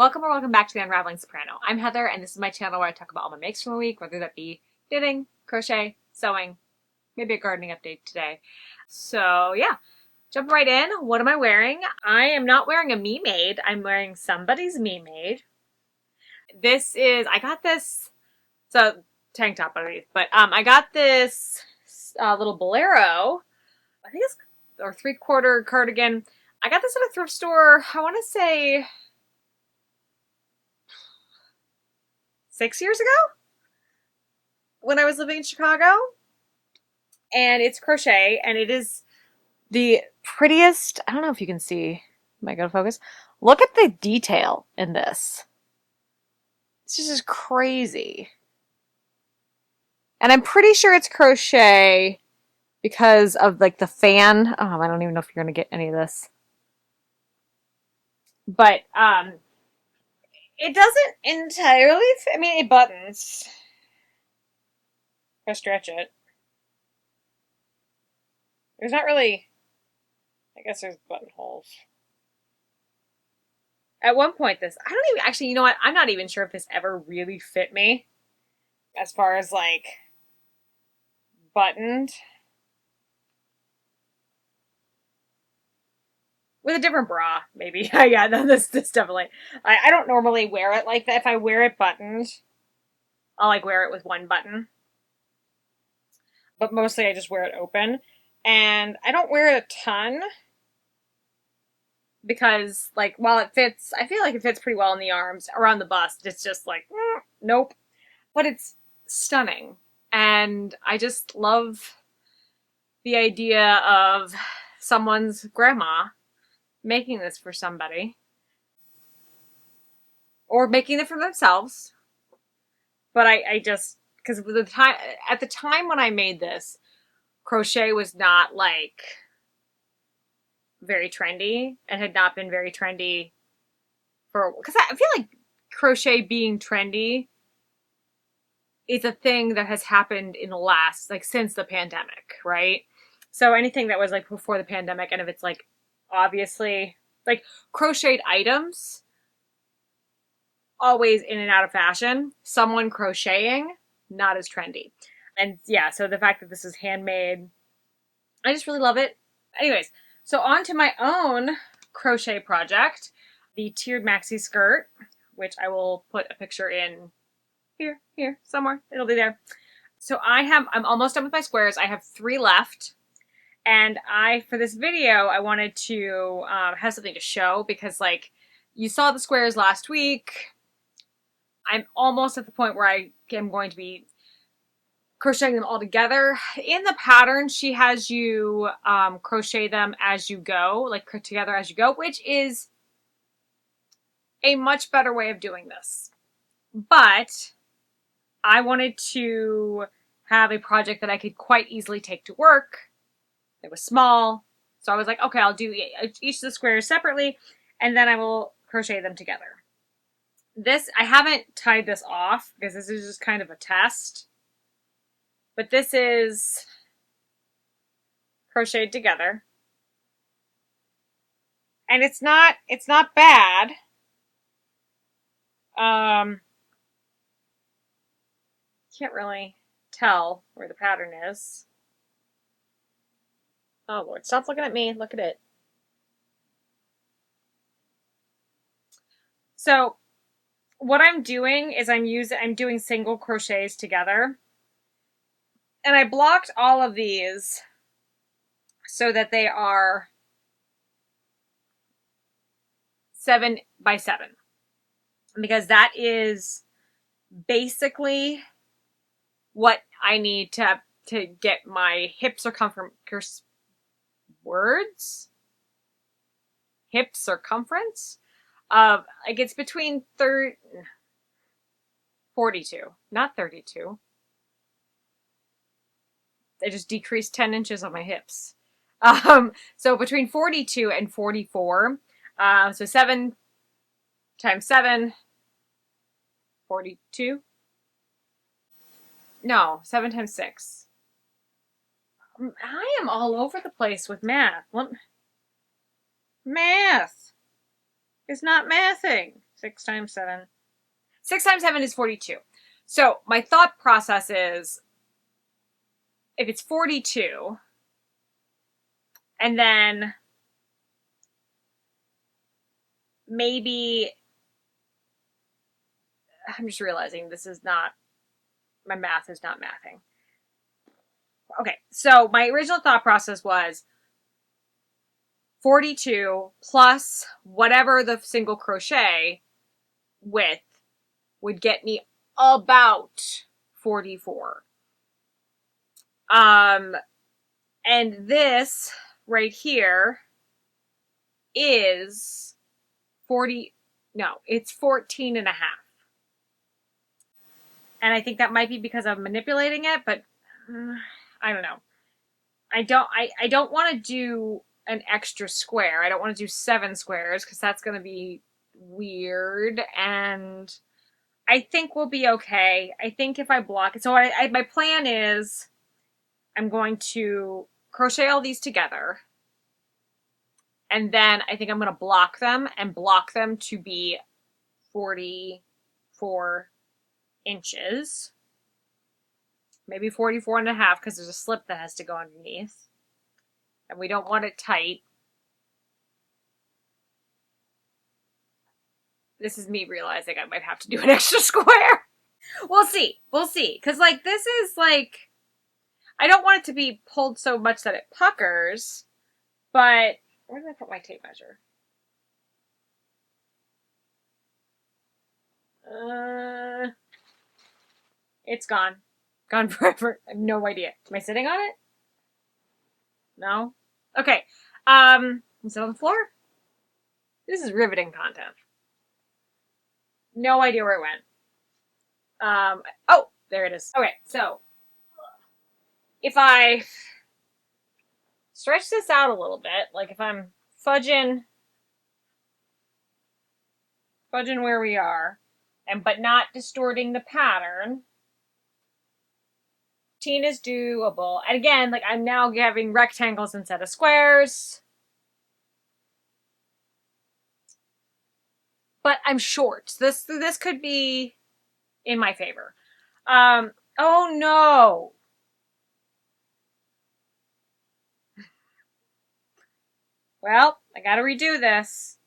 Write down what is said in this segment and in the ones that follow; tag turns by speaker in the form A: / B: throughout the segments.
A: Welcome or welcome back to the Unraveling Soprano. I'm Heather, and this is my channel where I talk about all my makes from a week, whether that be knitting, crochet, sewing, maybe a gardening update today. So yeah, jump right in. What am I wearing? I am not wearing a me made. I'm wearing somebody's me made. I got this, so tank top underneath, but I got this little bolero. I think it's or 3/4 cardigan. I got this at a thrift store. I want to say 6 years ago when I was living in Chicago. And it's crochet, and it is the prettiest. I don't know if you can see. Am I going to focus? Look at the detail in this. It's just crazy. And I'm pretty sure it's crochet because of like the fan. Oh, I don't even know if you're going to get any of this. But it doesn't entirely fit. I mean, it buttons. If I stretch it. There's not really, I guess there's buttonholes. At one point I don't even, actually, you know what? I'm not even sure if this ever really fit me. As far as like, buttoned. With a different bra, maybe. Yeah, no, this definitely. I don't normally wear it like that. If I wear it buttoned, I'll like wear it with one button. But mostly I just wear it open. And I don't wear it a ton. Because, like, while it fits, I feel like it fits pretty well in the arms, around the bust. It's just like, nope. But it's stunning. And I just love the idea of someone's grandma making this for somebody. Or making it for themselves. But I just, because at the time when I made this, crochet was not, like, very trendy, and had not been very trendy because I feel like crochet being trendy is a thing that has happened in the last, like, since the pandemic, right? So anything that was like before the pandemic, and if it's like obviously like crocheted items, always in and out of fashion. Someone crocheting, not as trendy. And yeah, so the fact that this is handmade, I just really love it. Anyways, so on to my own crochet project, the tiered maxi skirt, which I will put a picture in here, somewhere. It'll be there. So I'm almost done with my squares. I have 3 left. And for this video, I wanted to have something to show because, like, you saw the squares last week. I'm almost at the point where I am going to be crocheting them all together. In the pattern, she has you crochet them as you go, like together as you go, which is a much better way of doing this. But I wanted to have a project that I could quite easily take to work. It was small, so I was like, okay, I'll do each of the squares separately, and then I will crochet them together. I haven't tied this off because this is just kind of a test. But this is crocheted together. And it's not bad. Can't really tell where the pattern is. Oh Lord, stop looking at me. Look at it. So what I'm doing is I'm doing single crochets together. And I blocked all of these so that they are 7 by 7. Because that is basically what I need to get my hip circumference hip circumference of, like, it's between 42, not 32. I just decreased 10 inches on my hips. So between 42 and 44. So 7 times 7, 42. No, 7 times 6. I am all over the place with math. Math is not mathing. 6 times 7. 6 times 7 is 42. So my thought process is, if it's 42, and then maybe, I'm just realizing this is not, my math is not mathing. Okay, so my original thought process was 42 plus whatever the single crochet width would get me about 44. And this right here is 40, no, it's 14 and a half. And I think that might be because I'm manipulating it, but I don't know. I don't want to do an extra square. I don't want to do 7 squares because that's going to be weird. And I think we'll be okay. I think if I block it, so my plan is I'm going to crochet all these together. And then I think I'm going to block them to be 44 inches. Maybe 44 and a half because there's a slip that has to go underneath. And we don't want it tight. This is me realizing I might have to do an extra square. We'll see. We'll see. Because, like, this is, like, I don't want it to be pulled so much that it puckers. But, where did I put my tape measure? It's gone. Gone forever. I have no idea. Am I sitting on it? No? Okay. Is it on the floor? This is riveting content. No idea where it went. Oh, there it is. Okay, so if I stretch this out a little bit, like if I'm fudging where we are, but not distorting the pattern, 15 is doable. And again, like I'm now having rectangles instead of squares. But I'm short. This could be in my favor. Oh no. Well, I gotta redo this.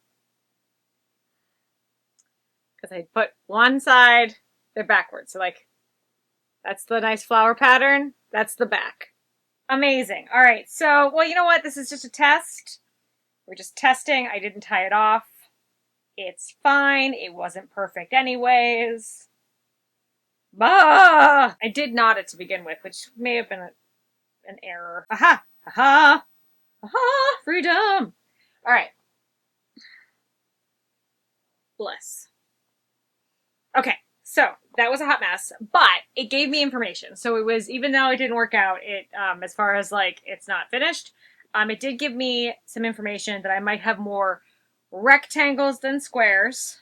A: Because I put one side, they're backwards. So like, that's the nice flower pattern. That's the back. Amazing. All right. So, well, you know what? This is just a test. We're just testing. I didn't tie it off. It's fine. It wasn't perfect anyways. Bah! I did knot it to begin with, which may have been an error. Aha! Aha! Aha! Freedom! All right. Bliss. Okay, so that was a hot mess, but it gave me information. So it was, even though it didn't work out, it as far as like it's not finished, it did give me some information that I might have more rectangles than squares.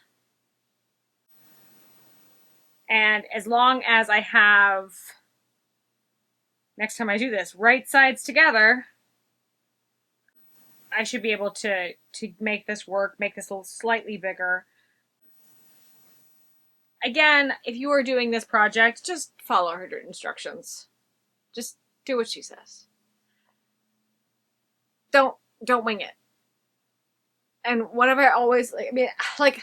A: And as long as I have, next time I do this, right sides together, I should be able to make this work, make this a little slightly bigger. Again, if you are doing this project, just follow her instructions. Just do what she says. Don't wing it. And whatever I always, like, I mean, like,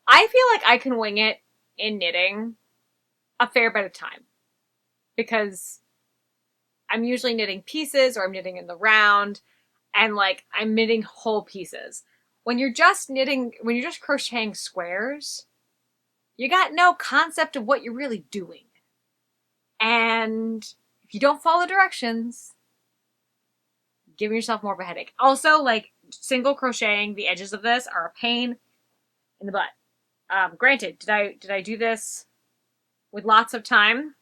A: I feel like I can wing it in knitting a fair bit of time. Because I'm usually knitting pieces or I'm knitting in the round. And like, I'm knitting whole pieces. When you're just crocheting squares, you got no concept of what you're really doing. And if you don't follow directions, giving yourself more of a headache. Also, like, single crocheting the edges of this are a pain in the butt. Granted, did I do this with lots of time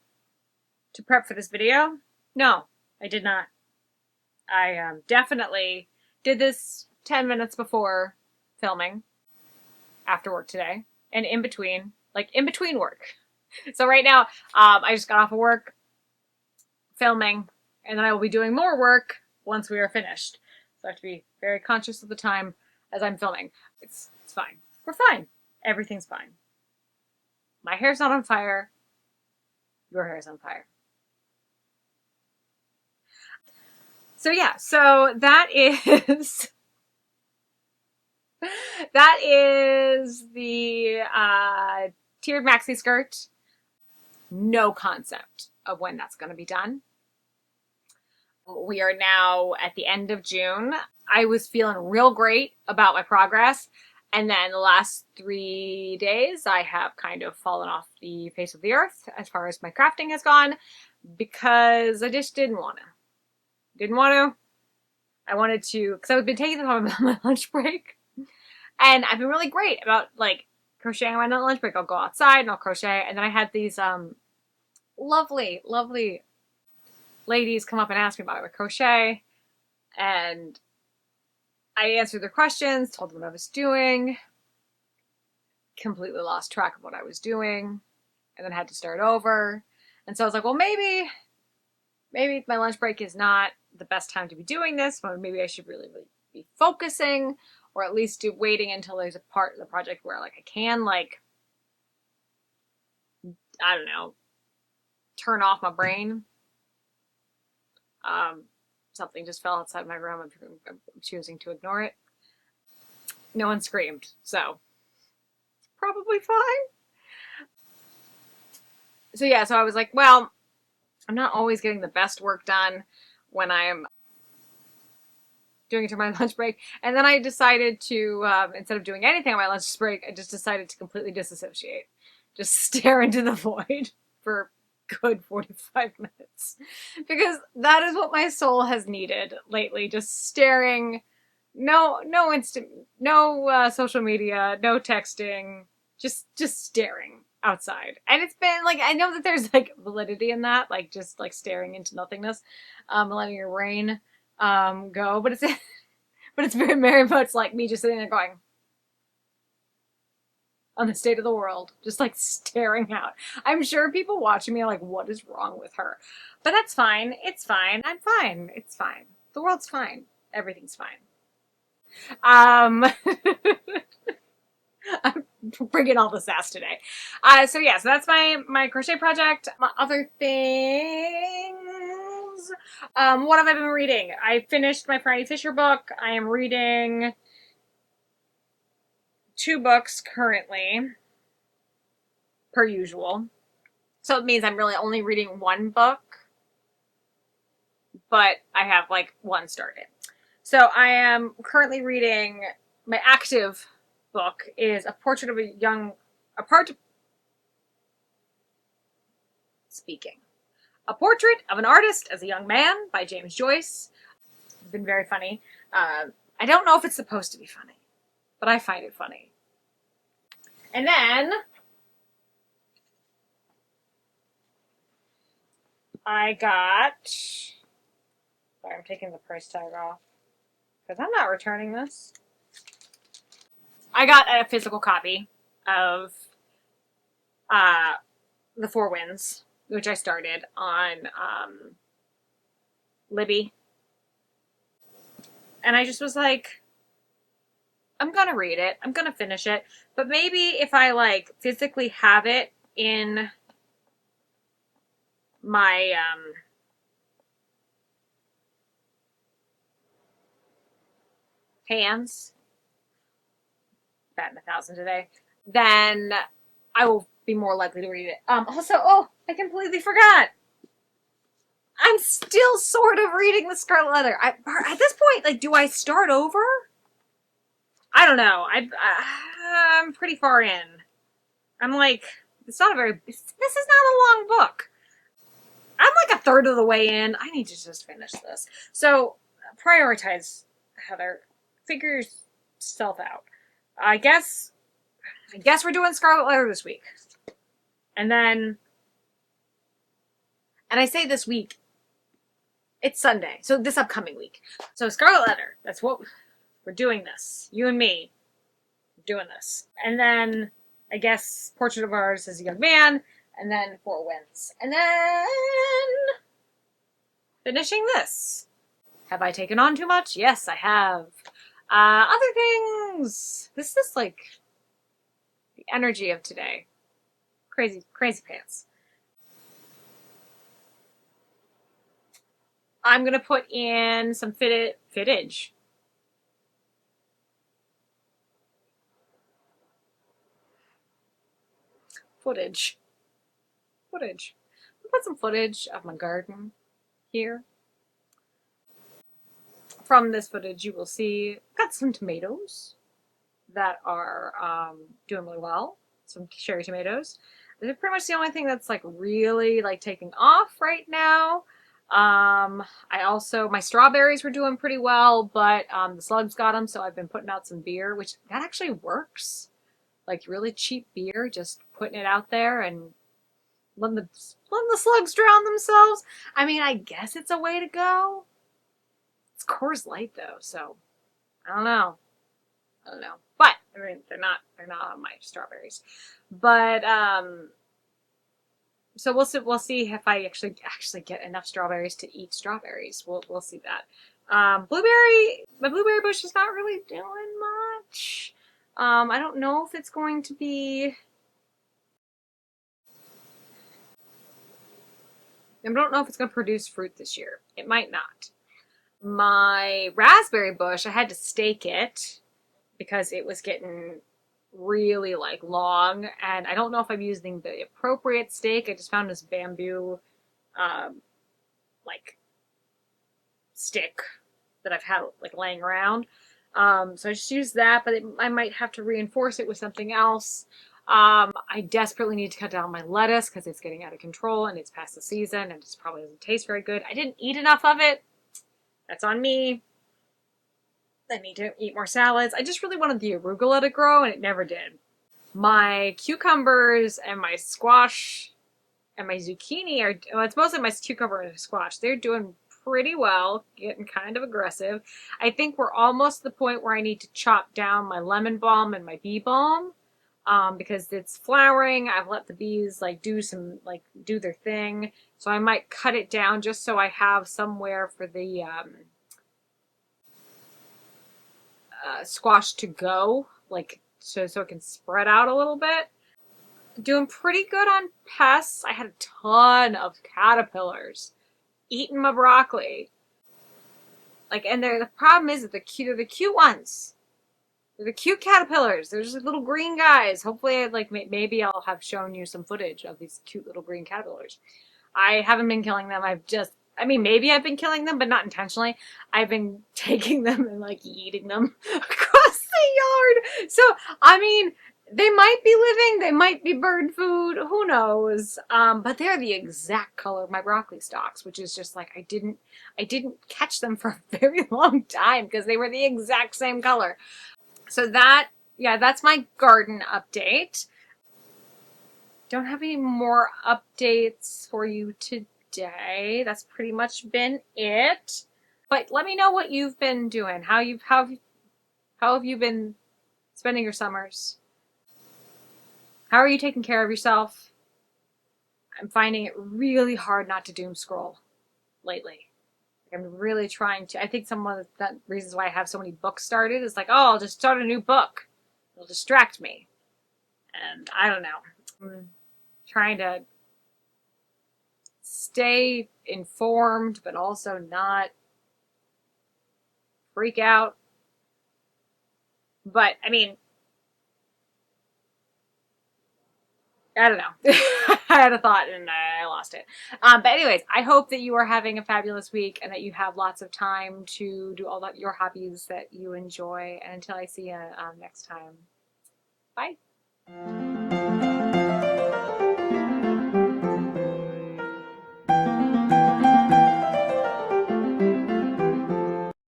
A: to prep for this video? No, I did not. I definitely did this 10 minutes before filming, after work today, and in between work. So right now, I just got off of work, filming, and then I will be doing more work once we are finished. So I have to be very conscious of the time as I'm filming. It's fine. We're fine. Everything's fine. My hair's not on fire. Your hair's on fire. So yeah, so that is that is the tiered maxi skirt. No concept of when that's going to be done. We are now at the end of June. I was feeling real great about my progress. And then the last 3 days, I have kind of fallen off the face of the earth as far as my crafting has gone because I just didn't want to. Didn't want to. I wanted to, because I've been taking the time about my lunch break. And I've been really great about like crocheting on my lunch break. I'll go outside and I'll crochet. And then I had these lovely, lovely ladies come up and ask me about my crochet. And I answered their questions, told them what I was doing, completely lost track of what I was doing, and then had to start over. And so I was like, well, maybe my lunch break is not the best time to be doing this, but maybe I should really be focusing, or at least waiting until there's a part of the project where like I can like, I don't know, turn off my brain. Something just fell outside my room. I'm choosing to ignore it. No one screamed, so probably fine. So yeah, so I was like, well, I'm not always getting the best work done when I'm doing it during my lunch break. And then I decided to, instead of doing anything on my lunch break, I just decided to completely disassociate. Just stare into the void for good 45 minutes. Because that is what my soul has needed lately. Just staring. No social media, no texting, just staring outside. And it's been like, I know that there's like validity in that, like just like staring into nothingness, letting your brain go, but it's very, very much like me just sitting there going on the state of the world, just like staring out. I'm sure people watching me are like, what is wrong with her? But that's fine. It's fine. I'm fine. It's fine. The world's fine. Everything's fine. I'm bringing all the sass today. So yeah, so that's my crochet project. My other things. What have I been reading? I finished my Franny Fisher book. I am reading 2 books currently, per usual. So it means I'm really only reading 1 book, but I have like 1 started. So I am currently reading, my active book is A Portrait of a Portrait of an Artist as a Young Man by James Joyce. It's been very funny. I don't know if it's supposed to be funny, but I find it funny. And then I got, sorry, I'm taking the price tag off because I'm not returning this. I got a physical copy of The Four Winds, which I started on Libby. And I just was like, I'm gonna read it. I'm gonna finish it. But maybe if I like physically have it in my hands, batting 1,000 today, then I will be more likely to read it. Also, oh, I completely forgot. I'm still sort of reading the Scarlet Letter. At this point, like, do I start over? I don't know. I'm pretty far in. I'm like, this is not a long book. I'm like a third of the way in. I need to just finish this. So, prioritize, Heather. Figure yourself out. I guess we're doing Scarlet Letter this week. And then, and I say this week, it's Sunday. So this upcoming week. So Scarlet Letter, that's what, we're doing this. You and me, doing this. And then, I guess, Portrait of Ours as a Young Man, and then Four Winds. And then, finishing this. Have I taken on too much? Yes, I have. Other things. This is like, energy of today. Crazy, crazy pants. I'm gonna put in some footage. Footage. Footage. I'll put some footage of my garden here. From this footage, you will see I've got some tomatoes that are doing really well. Some cherry tomatoes. They're pretty much the only thing that's like really like taking off right now. I also, my strawberries were doing pretty well, but the slugs got them, so I've been putting out some beer, which that actually works. Like really cheap beer, just putting it out there and letting the slugs drown themselves. I mean, I guess it's a way to go. It's Coors Light though, so I don't know. I don't know. But I mean, they're not on my strawberries. But so we'll see if I actually get enough strawberries to eat strawberries. We'll see that. My blueberry bush is not really doing much. I don't know if it's going to be. I don't know if it's going to produce fruit this year. It might not. My raspberry bush, I had to stake it because it was getting really like long, and I don't know if I'm using the appropriate stake. I just found this bamboo like stick that I've had like laying around. So I just used that, but I might have to reinforce it with something else. I desperately need to cut down my lettuce because it's getting out of control and it's past the season and it probably doesn't taste very good. I didn't eat enough of it. That's on me. I need to eat more salads. I just really wanted the arugula to grow and it never did. My cucumbers and my squash and my zucchini are, well, it's mostly my cucumber and squash. They're doing pretty well, getting kind of aggressive. I think we're almost to the point where I need to chop down my lemon balm and my bee balm because it's flowering. I've let the bees like do their thing. So I might cut it down just so I have somewhere for the squash to go, like so it can spread out a little bit. Doing pretty good on pests. I had a ton of caterpillars eating my broccoli. Like, and the problem is that they're the cute ones. They're the cute caterpillars. They're just like little green guys. Hopefully, maybe I'll have shown you some footage of these cute little green caterpillars. I haven't been killing them. Maybe I've been killing them, but not intentionally. I've been taking them and like eating them across the yard. So, I mean, they might be living, they might be bird food, who knows? But they're the exact color of my broccoli stalks, which is just like I didn't catch them for a very long time because they were the exact same color. So that's my garden update. Don't have any more updates for you today. That's pretty much been it. But let me know what you've been doing. How have you been spending your summers? How are you taking care of yourself? I'm finding it really hard not to doom scroll lately. I'm really trying to. I think some of the reasons why I have so many books started is like, oh, I'll just start a new book. It'll distract me. And I don't know. I'm trying to stay informed, but also not freak out. But, I mean, I don't know. I had a thought and I lost it. But anyways, I hope that you are having a fabulous week and that you have lots of time to do all your hobbies that you enjoy. And until I see you next time, bye.